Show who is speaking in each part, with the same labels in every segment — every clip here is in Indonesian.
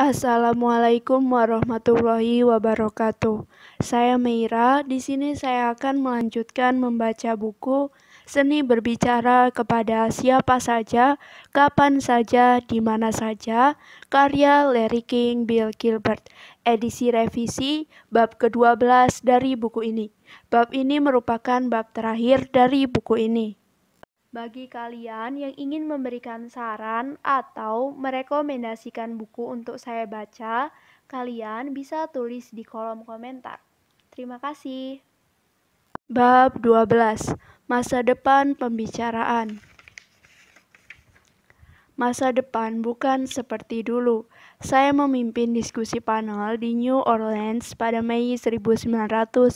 Speaker 1: Assalamualaikum warahmatullahi wabarakatuh. Saya Meira. Di sini saya akan melanjutkan membaca buku Seni Berbicara Kepada Siapa Saja, Kapan Saja, di Mana Saja, karya Larry King, Bill Gilbert, edisi revisi bab ke-12 dari buku ini. Bab ini merupakan bab terakhir dari buku ini. Bagi kalian yang ingin memberikan saran atau merekomendasikan buku untuk saya baca, kalian bisa tulis di kolom komentar. Terima kasih. Bab 12. Masa depan pembicaraan. Masa depan bukan seperti dulu. Saya memimpin diskusi panel di New Orleans pada Mei 1994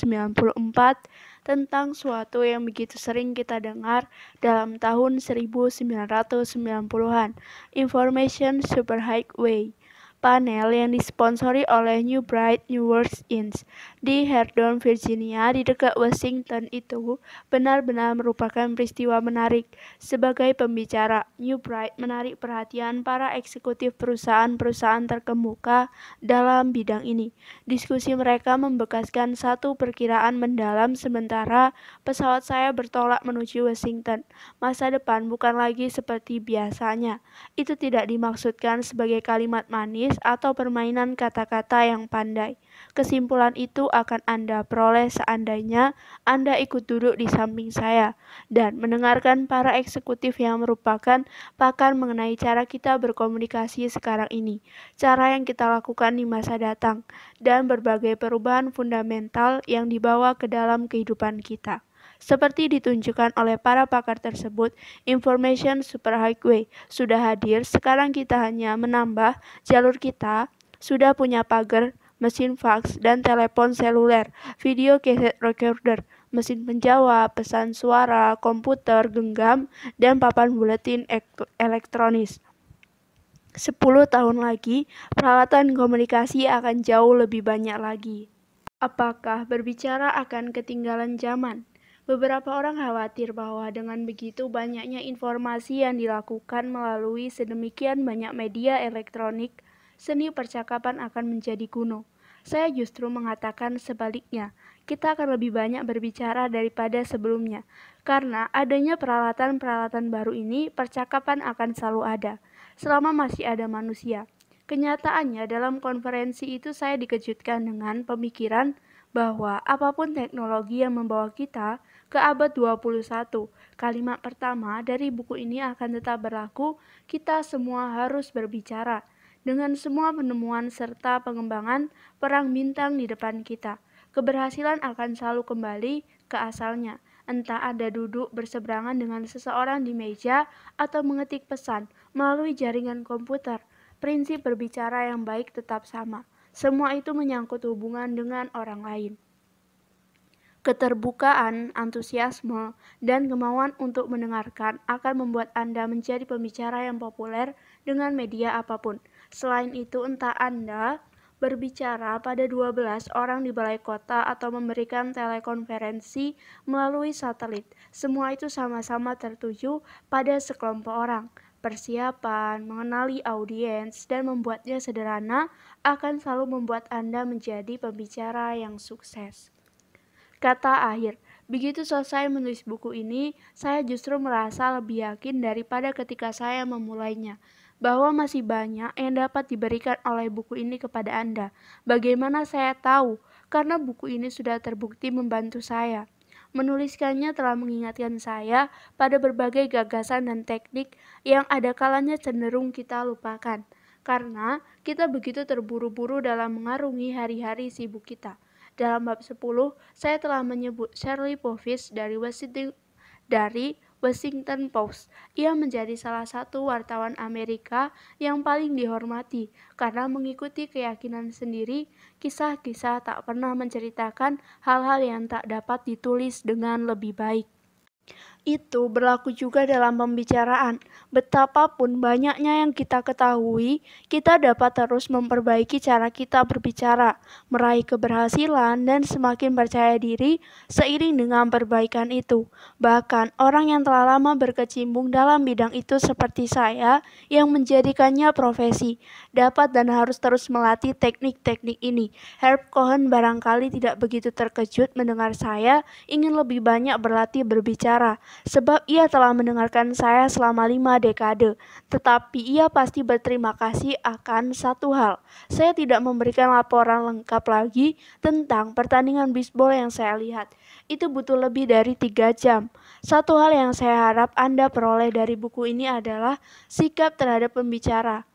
Speaker 1: tentang suatu yang begitu sering kita dengar dalam tahun 1990-an, Information Superhighway. Panel yang disponsori oleh New Bright New World Inc. di Herndon, Virginia, di dekat Washington itu benar-benar merupakan peristiwa menarik. Sebagai pembicara, New Bright menarik perhatian para eksekutif perusahaan-perusahaan terkemuka dalam bidang ini. Diskusi mereka membekaskan satu perkiraan mendalam sementara pesawat saya bertolak menuju Washington. Masa depan bukan lagi seperti biasanya. Itu tidak dimaksudkan sebagai kalimat manis atau permainan kata-kata yang pandai. Kesimpulan itu akan Anda peroleh seandainya Anda ikut duduk di samping saya dan mendengarkan para eksekutif yang merupakan pakar mengenai cara kita berkomunikasi sekarang ini, cara yang kita lakukan di masa datang, dan berbagai perubahan fundamental yang dibawa ke dalam kehidupan kita. Seperti ditunjukkan oleh para pakar tersebut, Information Superhighway sudah hadir. Sekarang kita hanya menambah jalur kita, sudah punya pagar, mesin fax, dan telepon seluler, video cassette recorder, mesin penjawab, pesan suara, komputer genggam, dan papan buletin elektronis. 10 tahun lagi, peralatan komunikasi akan jauh lebih banyak lagi. Apakah berbicara akan ketinggalan zaman? Beberapa orang khawatir bahwa dengan begitu banyaknya informasi yang dilakukan melalui sedemikian banyak media elektronik, seni percakapan akan menjadi kuno. Saya justru mengatakan sebaliknya, kita akan lebih banyak berbicara daripada sebelumnya. Karena adanya peralatan-peralatan baru ini, percakapan akan selalu ada, selama masih ada manusia. Kenyataannya dalam konferensi itu saya dikejutkan dengan pemikiran bahwa apapun teknologi yang membawa kita ke abad 21, kalimat pertama dari buku ini akan tetap berlaku, kita semua harus berbicara. Dengan semua penemuan serta pengembangan perang bintang di depan kita, keberhasilan akan selalu kembali ke asalnya. Entah Anda duduk berseberangan dengan seseorang di meja atau mengetik pesan melalui jaringan komputer, prinsip berbicara yang baik tetap sama. Semua itu menyangkut hubungan dengan orang lain. Keterbukaan, antusiasme, dan kemauan untuk mendengarkan akan membuat Anda menjadi pembicara yang populer dengan media apapun. Selain itu, entah Anda berbicara pada 12 orang di balai kota atau memberikan telekonferensi melalui satelit, semua itu sama-sama tertuju pada sekelompok orang. Persiapan, mengenali audiens, dan membuatnya sederhana akan selalu membuat Anda menjadi pembicara yang sukses. Kata akhir, begitu selesai menulis buku ini, saya justru merasa lebih yakin daripada ketika saya memulainya, bahwa masih banyak yang dapat diberikan oleh buku ini kepada Anda. Bagaimana saya tahu? Karena buku ini sudah terbukti membantu saya. Menuliskannya telah mengingatkan saya pada berbagai gagasan dan teknik yang ada kalanya cenderung kita lupakan, karena kita begitu terburu-buru dalam mengarungi hari-hari sibuk kita. Dalam bab 10, saya telah menyebut Shirley Povich dari Washington Post. Ia menjadi salah satu wartawan Amerika yang paling dihormati karena mengikuti keyakinan sendiri, kisah-kisah tak pernah menceritakan hal-hal yang tak dapat ditulis dengan lebih baik. Itu berlaku juga dalam pembicaraan. Betapapun banyaknya yang kita ketahui, kita dapat terus memperbaiki cara kita berbicara, meraih keberhasilan, dan semakin percaya diri seiring dengan perbaikan itu. Bahkan orang yang telah lama berkecimpung dalam bidang itu seperti saya yang menjadikannya profesi, dapat dan harus terus melatih teknik-teknik ini. Herb Cohen barangkali tidak begitu terkejut mendengar saya ingin lebih banyak berlatih berbicara, sebab ia telah mendengarkan saya selama 5 dekade. Tetapi ia pasti berterima kasih akan satu hal. Saya tidak memberikan laporan lengkap lagi tentang pertandingan bisbol yang saya lihat. Itu butuh lebih dari 3 jam. Satu hal yang saya harap Anda peroleh dari buku ini adalah sikap terhadap pembicara.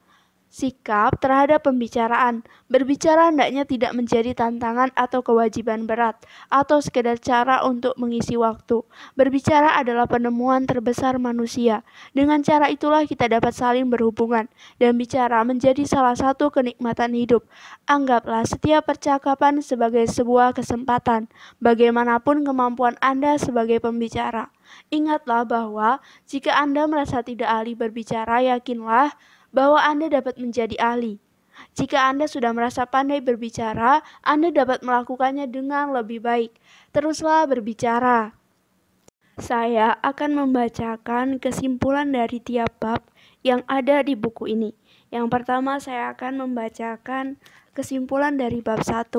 Speaker 1: Sikap terhadap pembicaraan. Berbicara hendaknya tidak menjadi tantangan atau kewajiban berat, atau sekedar cara untuk mengisi waktu. Berbicara adalah penemuan terbesar manusia. Dengan cara itulah kita dapat saling berhubungan, dan bicara menjadi salah satu kenikmatan hidup. Anggaplah setiap percakapan sebagai sebuah kesempatan, bagaimanapun kemampuan Anda sebagai pembicara. Ingatlah bahwa jika Anda merasa tidak ahli berbicara, yakinlah bahwa Anda dapat menjadi ahli. Jika Anda sudah merasa pandai berbicara, Anda dapat melakukannya dengan lebih baik. Teruslah berbicara. Saya akan membacakan kesimpulan dari tiap bab yang ada di buku ini. Yang pertama, saya akan membacakan kesimpulan dari bab 1.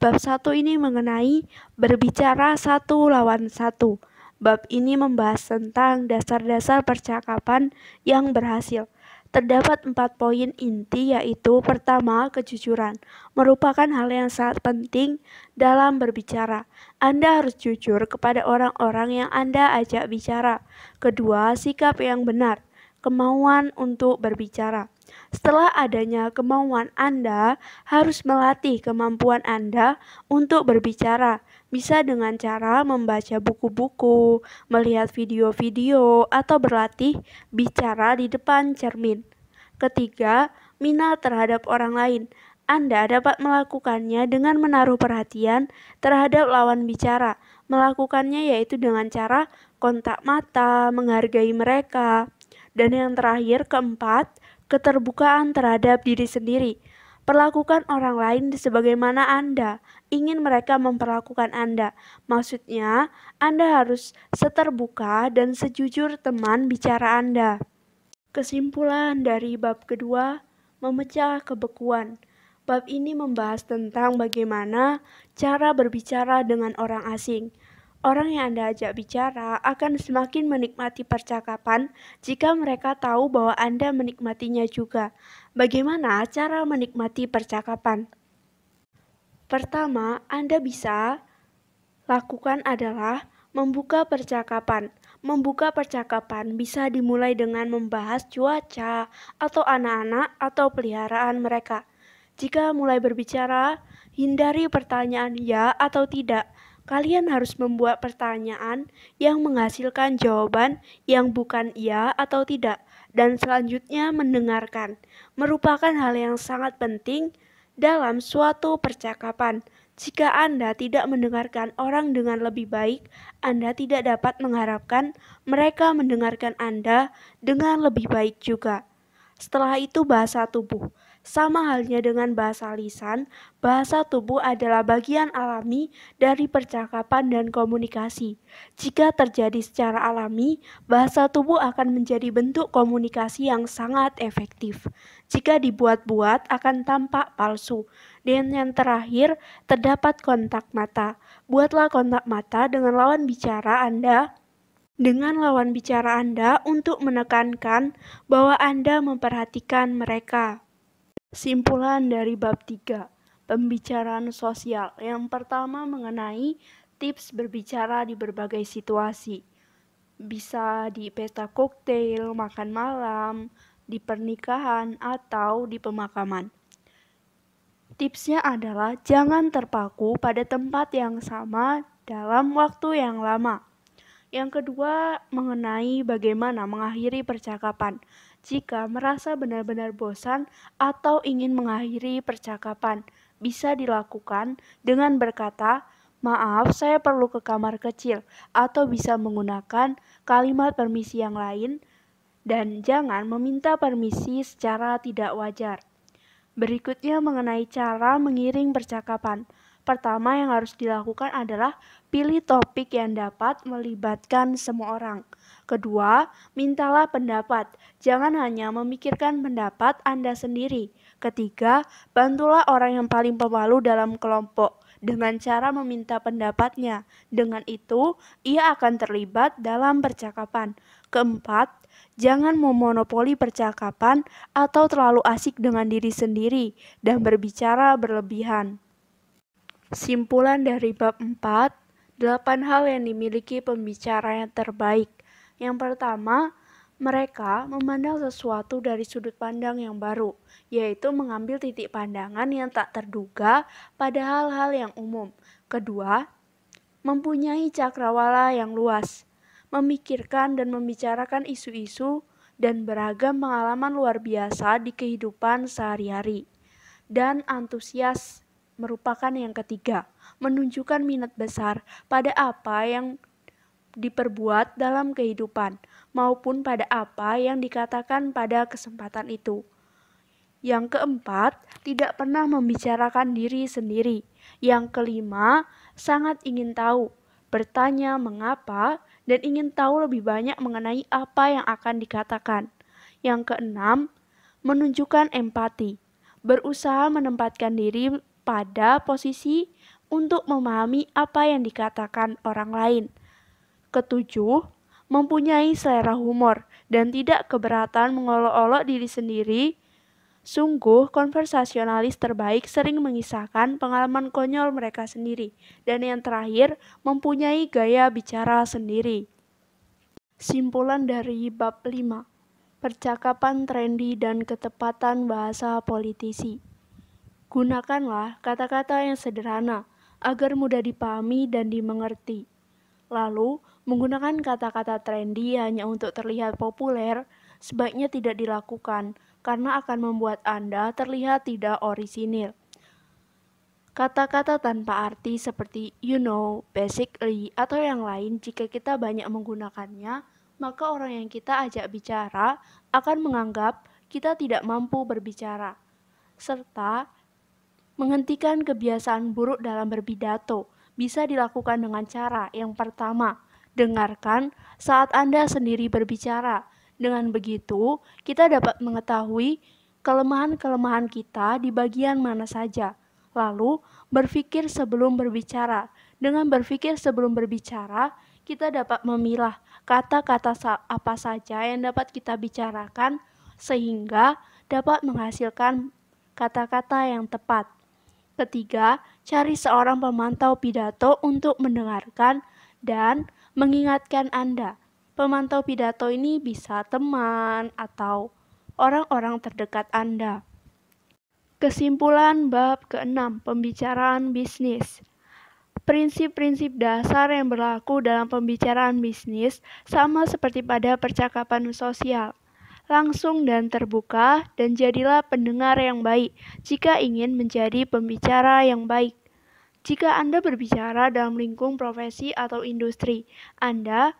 Speaker 1: Bab 1 ini mengenai berbicara satu lawan satu. Bab ini membahas tentang dasar-dasar percakapan yang berhasil. Terdapat 4 poin inti, yaitu pertama, kejujuran merupakan hal yang sangat penting dalam berbicara. Anda harus jujur kepada orang-orang yang Anda ajak bicara. Kedua, sikap yang benar, kemauan untuk berbicara. Setelah adanya kemauan, Anda harus melatih kemampuan Anda untuk berbicara. Bisa dengan cara membaca buku-buku, melihat video-video, atau berlatih bicara di depan cermin. Ketiga, minat terhadap orang lain. Anda dapat melakukannya dengan menaruh perhatian terhadap lawan bicara. Melakukannya yaitu dengan cara kontak mata, menghargai mereka. Dan yang terakhir, keempat, keterbukaan terhadap diri sendiri. Perlakukan orang lain sebagaimana Anda ingin mereka memperlakukan Anda. Maksudnya, Anda harus seterbuka dan sejujur teman bicara Anda. Kesimpulan dari bab kedua, memecah kebekuan. Bab ini membahas tentang bagaimana cara berbicara dengan orang asing. Orang yang Anda ajak bicara akan semakin menikmati percakapan jika mereka tahu bahwa Anda menikmatinya juga. Bagaimana cara menikmati percakapan? Pertama, Anda bisa lakukan adalah membuka percakapan. Membuka percakapan bisa dimulai dengan membahas cuaca atau anak-anak atau peliharaan mereka. Jika mulai berbicara, hindari pertanyaan ya atau tidak. Kalian harus membuat pertanyaan yang menghasilkan jawaban yang bukan iya atau tidak, dan selanjutnya mendengarkan. Merupakan hal yang sangat penting dalam suatu percakapan. Jika Anda tidak mendengarkan orang dengan lebih baik, Anda tidak dapat mengharapkan mereka mendengarkan Anda dengan lebih baik juga. Setelah itu, bahasa tubuh. Sama halnya dengan bahasa lisan, bahasa tubuh adalah bagian alami dari percakapan dan komunikasi. Jika terjadi secara alami, bahasa tubuh akan menjadi bentuk komunikasi yang sangat efektif. Jika dibuat-buat, akan tampak palsu. Dan yang terakhir, terdapat kontak mata. Buatlah kontak mata dengan lawan bicara Anda untuk menekankan bahwa Anda memperhatikan mereka. Simpulan dari bab 3, pembicaraan sosial. Yang pertama mengenai tips berbicara di berbagai situasi. Bisa di pesta koktail, makan malam, di pernikahan, atau di pemakaman. Tipsnya adalah jangan terpaku pada tempat yang sama dalam waktu yang lama. Yang kedua, mengenai bagaimana mengakhiri percakapan. Jika merasa benar-benar bosan atau ingin mengakhiri percakapan, bisa dilakukan dengan berkata, "Maaf, saya perlu ke kamar kecil," atau bisa menggunakan kalimat permisi yang lain, dan jangan meminta permisi secara tidak wajar. Berikutnya mengenai cara mengiring percakapan. Pertama yang harus dilakukan adalah pilih topik yang dapat melibatkan semua orang. Kedua, mintalah pendapat. Jangan hanya memikirkan pendapat Anda sendiri. Ketiga, bantulah orang yang paling pemalu dalam kelompok dengan cara meminta pendapatnya. Dengan itu, ia akan terlibat dalam percakapan. Keempat, jangan memonopoli percakapan atau terlalu asik dengan diri sendiri dan berbicara berlebihan. Simpulan dari bab 4, 8 hal yang dimiliki pembicara yang terbaik. Yang pertama, mereka memandang sesuatu dari sudut pandang yang baru, yaitu mengambil titik pandangan yang tak terduga pada hal-hal yang umum. Kedua, mempunyai cakrawala yang luas, memikirkan dan membicarakan isu-isu dan beragam pengalaman luar biasa di kehidupan sehari-hari. Dan antusias merupakan yang ketiga, menunjukkan minat besar pada apa yang diperbuat dalam kehidupan maupun pada apa yang dikatakan pada kesempatan itu. Yang keempat, tidak pernah membicarakan diri sendiri. Yang kelima, sangat ingin tahu, bertanya mengapa, dan ingin tahu lebih banyak mengenai apa yang akan dikatakan. Yang keenam, menunjukkan empati, berusaha menempatkan diri pada posisi untuk memahami apa yang dikatakan orang lain. Ketujuh, mempunyai selera humor dan tidak keberatan mengolok-olok diri sendiri. Sungguh, konversasionalis terbaik sering mengisahkan pengalaman konyol mereka sendiri. Dan yang terakhir, mempunyai gaya bicara sendiri. Simpulan dari bab 5. Percakapan trendy dan ketepatan bahasa politisi. Gunakanlah kata-kata yang sederhana agar mudah dipahami dan dimengerti. Lalu, menggunakan kata-kata trendy hanya untuk terlihat populer sebaiknya tidak dilakukan karena akan membuat Anda terlihat tidak orisinil. Kata-kata tanpa arti seperti you know, basically, atau yang lain jika kita banyak menggunakannya, maka orang yang kita ajak bicara akan menganggap kita tidak mampu berbicara. Serta menghentikan kebiasaan buruk dalam berpidato bisa dilakukan dengan cara yang pertama, dengarkan saat Anda sendiri berbicara. Dengan begitu, kita dapat mengetahui kelemahan-kelemahan kita di bagian mana saja. Lalu, berpikir sebelum berbicara. Dengan berpikir sebelum berbicara, kita dapat memilah kata-kata apa saja yang dapat kita bicarakan sehingga dapat menghasilkan kata-kata yang tepat. Ketiga, cari seorang pemantau pidato untuk mendengarkan dan mengingatkan Anda. Pemantau pidato ini bisa teman atau orang-orang terdekat Anda. Kesimpulan bab ke-6, pembicaraan bisnis. Prinsip-prinsip dasar yang berlaku dalam pembicaraan bisnis sama seperti pada percakapan sosial. Langsung dan terbuka, dan jadilah pendengar yang baik jika ingin menjadi pembicara yang baik. Jika Anda berbicara dalam lingkup profesi atau industri, Anda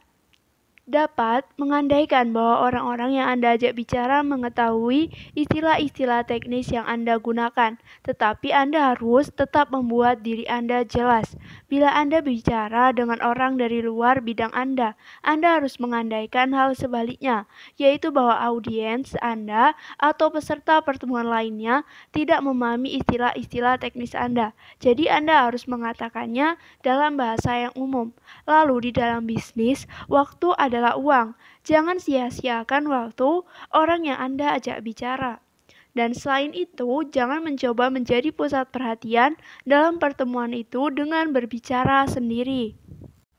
Speaker 1: dapat mengandaikan bahwa orang-orang yang Anda ajak bicara mengetahui istilah-istilah teknis yang Anda gunakan, tetapi Anda harus tetap membuat diri Anda jelas. Bila Anda bicara dengan orang dari luar bidang Anda harus mengandaikan hal sebaliknya, yaitu bahwa audiens Anda atau peserta pertemuan lainnya tidak memahami istilah-istilah teknis Anda. Jadi Anda harus mengatakannya dalam bahasa yang umum. Lalu di dalam bisnis, waktu adalah uang. Jangan sia-siakan waktu orang yang Anda ajak bicara. Dan selain itu, jangan mencoba menjadi pusat perhatian dalam pertemuan itu dengan berbicara sendiri.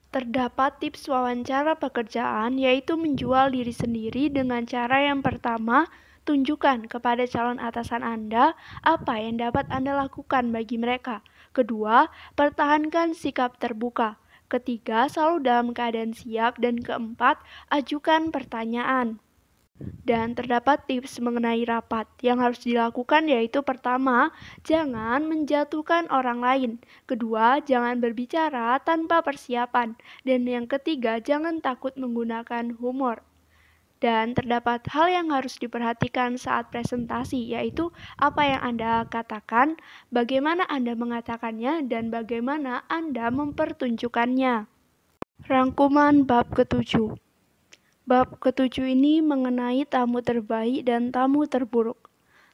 Speaker 1: Terdapat tips wawancara pekerjaan, yaitu menjual diri sendiri dengan cara yang pertama, tunjukkan kepada calon atasan Anda apa yang dapat Anda lakukan bagi mereka. Kedua, pertahankan sikap terbuka. Ketiga, selalu dalam keadaan siap. Dan keempat, ajukan pertanyaan. Dan terdapat tips mengenai rapat. Yang harus dilakukan yaitu pertama, jangan menjatuhkan orang lain. Kedua, jangan berbicara tanpa persiapan. Dan yang ketiga, jangan takut menggunakan humor. Dan terdapat hal yang harus diperhatikan saat presentasi, yaitu apa yang Anda katakan, bagaimana Anda mengatakannya, dan bagaimana Anda mempertunjukkannya. Rangkuman bab ketujuh. Bab ketujuh ini mengenai tamu terbaik dan tamu terburuk.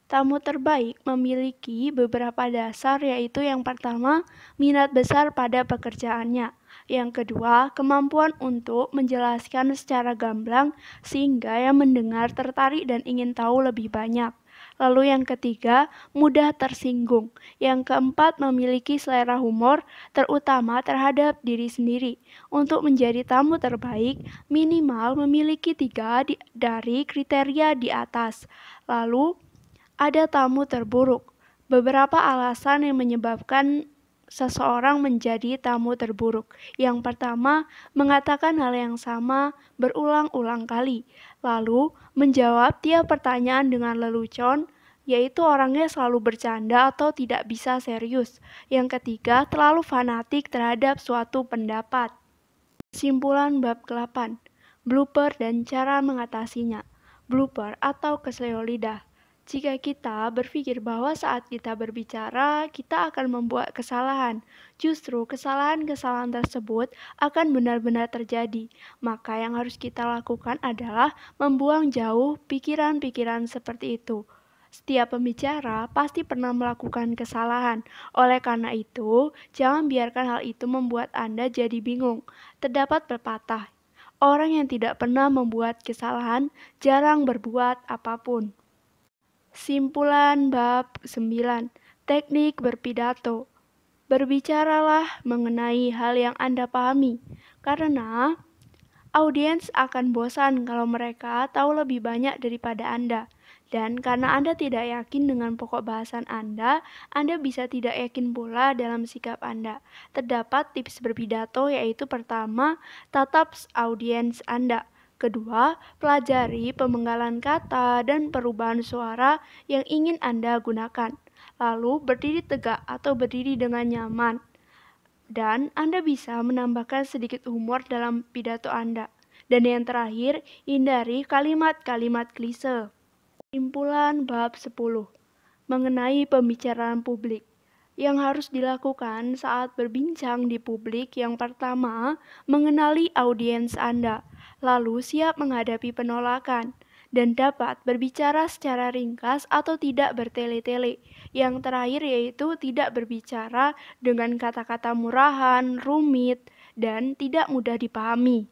Speaker 1: Tamu terbaik memiliki beberapa dasar, yaitu yang pertama, minat besar pada pekerjaannya. Yang kedua, kemampuan untuk menjelaskan secara gamblang sehingga yang mendengar tertarik dan ingin tahu lebih banyak. Lalu yang ketiga, mudah tersinggung. Yang keempat, memiliki selera humor, terutama terhadap diri sendiri. Untuk menjadi tamu terbaik, minimal memiliki 3 dari kriteria di atas. Lalu, ada tamu terburuk. Beberapa alasan yang menyebabkan seseorang menjadi tamu terburuk. Yang pertama, mengatakan hal yang sama berulang-ulang kali. Lalu, menjawab tiap pertanyaan dengan lelucon, yaitu orangnya selalu bercanda atau tidak bisa serius. Yang ketiga, terlalu fanatik terhadap suatu pendapat. Kesimpulan bab ke-8, blooper dan cara mengatasinya. Blooper atau kesleo lidah. Jika kita berpikir bahwa saat kita berbicara, kita akan membuat kesalahan, justru kesalahan-kesalahan tersebut akan benar-benar terjadi. Maka yang harus kita lakukan adalah membuang jauh pikiran-pikiran seperti itu. Setiap pembicara pasti pernah melakukan kesalahan. Oleh karena itu, jangan biarkan hal itu membuat Anda jadi bingung. Terdapat pepatah, orang yang tidak pernah membuat kesalahan jarang berbuat apapun. Simpulan bab 9, teknik berpidato. Berbicaralah mengenai hal yang Anda pahami, karena audiens akan bosan kalau mereka tahu lebih banyak daripada Anda. Dan karena Anda tidak yakin dengan pokok bahasan Anda bisa tidak yakin pula dalam sikap Anda. Terdapat tips berpidato, yaitu pertama, tatap audiens Anda. Kedua, pelajari pemenggalan kata dan perubahan suara yang ingin Anda gunakan. Lalu, berdiri tegak atau berdiri dengan nyaman. Dan Anda bisa menambahkan sedikit humor dalam pidato Anda. Dan yang terakhir, hindari kalimat-kalimat klise. Kesimpulan bab 10, mengenai pembicaraan publik. Yang harus dilakukan saat berbincang di publik, yang pertama, mengenali audiens Anda, lalu siap menghadapi penolakan, dan dapat berbicara secara ringkas atau tidak bertele-tele. Yang terakhir yaitu tidak berbicara dengan kata-kata murahan, rumit, dan tidak mudah dipahami.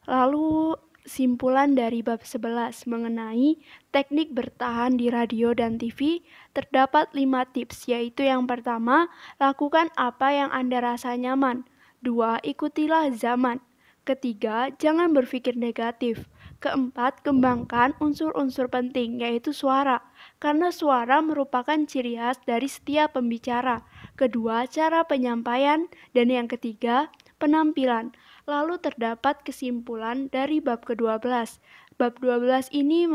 Speaker 1: Lalu simpulan dari bab 11 mengenai teknik bertahan di radio dan TV, terdapat 5 tips, yaitu yang pertama, lakukan apa yang Anda rasa nyaman. 2. Ikutilah zaman. Ketiga, jangan berpikir negatif. Keempat, kembangkan unsur-unsur penting, yaitu suara, karena suara merupakan ciri khas dari setiap pembicara. Kedua, cara penyampaian. Dan yang ketiga, penampilan. Lalu terdapat kesimpulan dari bab ke-12. Bab 12 ini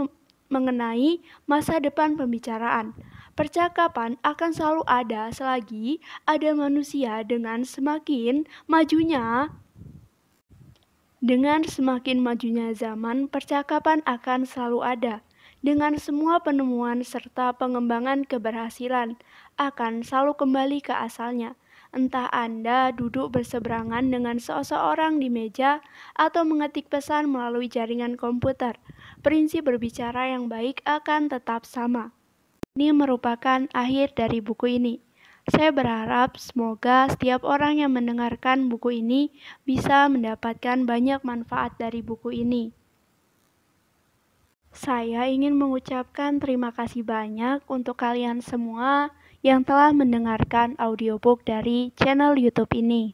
Speaker 1: mengenai masa depan pembicaraan. Percakapan akan selalu ada selagi ada manusia. Dengan semakin majunya zaman, percakapan akan selalu ada. Dengan semua penemuan serta pengembangan keberhasilan, akan selalu kembali ke asalnya. Entah Anda duduk berseberangan dengan seseorang di meja atau mengetik pesan melalui jaringan komputer, prinsip berbicara yang baik akan tetap sama. Ini merupakan akhir dari buku ini. Saya berharap semoga setiap orang yang mendengarkan buku ini bisa mendapatkan banyak manfaat dari buku ini. Saya ingin mengucapkan terima kasih banyak untuk kalian semua yang telah mendengarkan audiobook dari channel YouTube ini.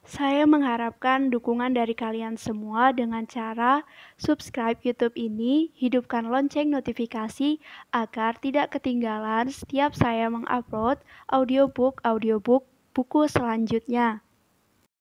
Speaker 1: Saya mengharapkan dukungan dari kalian semua dengan cara subscribe YouTube ini, hidupkan lonceng notifikasi agar tidak ketinggalan setiap saya mengupload audiobook buku selanjutnya.